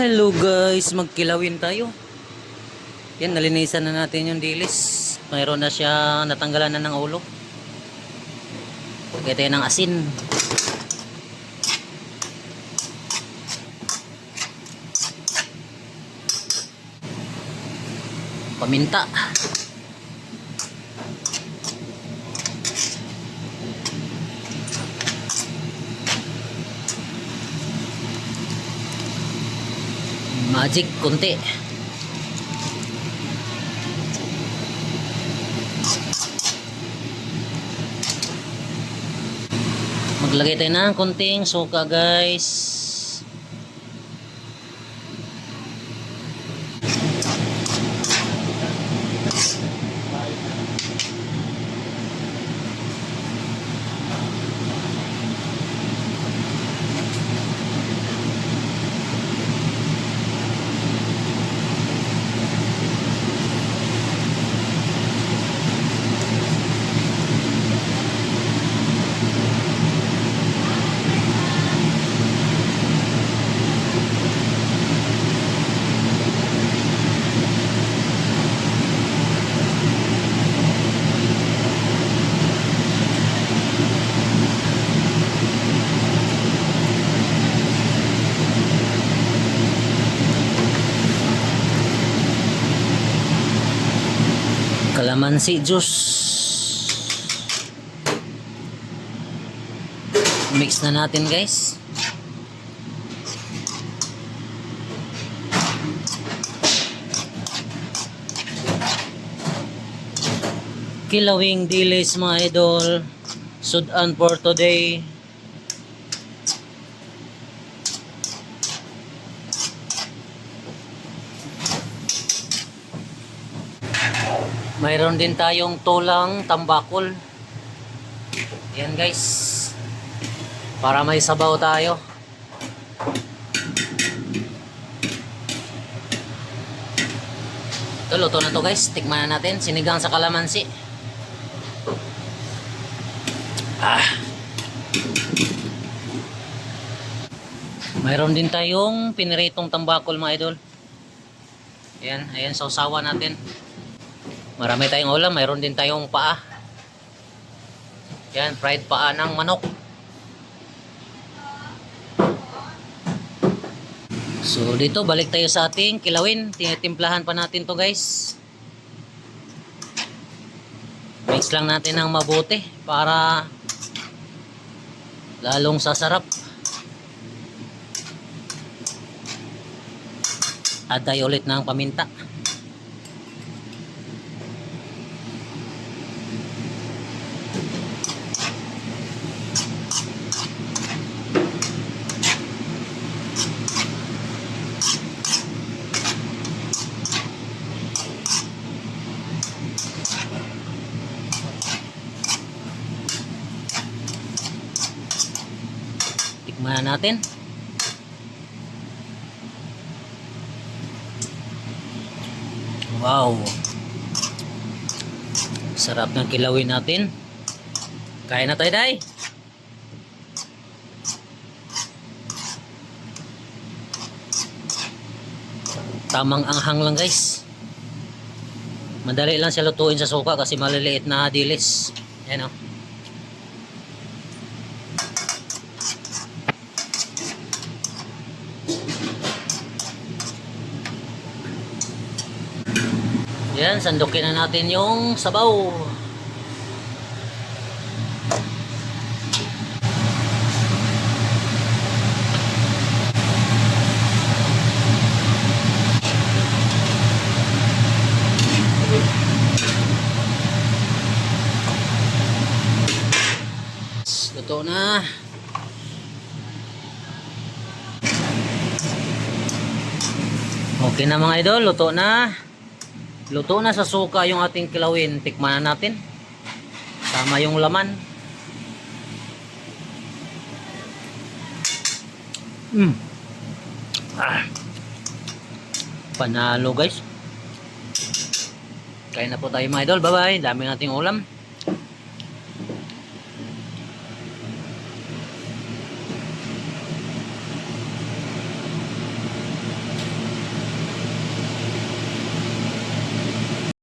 Hello guys, magkilawin tayo. Yan, nalinisan na natin yung dilis. Mayroon na siya, natanggalan na ng ulo. Lagay tayo ng asin. Paminta. Magic konti. Maglagay tayo ng konting suka guys. Kalamansi juice. Mix na natin guys. Kilawing dilis mga idol. Sudan for today. Mayroon din tayong tulang tambakol. Yan guys. Para may sabaw tayo. Ito, luto na to guys. Tikman na natin. Sinigang sa kalamansi. Mayroon din tayong piniritong tambakol mga idol. Ayan, ayan, sausawan natin. Marami tayong ulam, mayroon din tayong paa. Yan, fried paa ng manok. So dito, balik tayo sa ating kilawin. Tinitimplahan pa natin to guys. Mix lang natin ng mabuti para lalong sasarap. Add tayo ulit ng paminta. Tikman natin. Wow. Sarap ng kilawin natin. Kain na tayo, day. Tamang anghang lang, guys. Madali lang siya lutuin sa suka kasi maliliit na dilis. Ayan o. Yan, sandukin na natin yung sabaw. Luto na. Okay na mga idol, luto na. Luto na sa suka yung ating kilawin. Tikman na natin. Tama yung laman. Panalo guys. Kain na po tayo mga idol. Bye-bye. Dami nating ulam.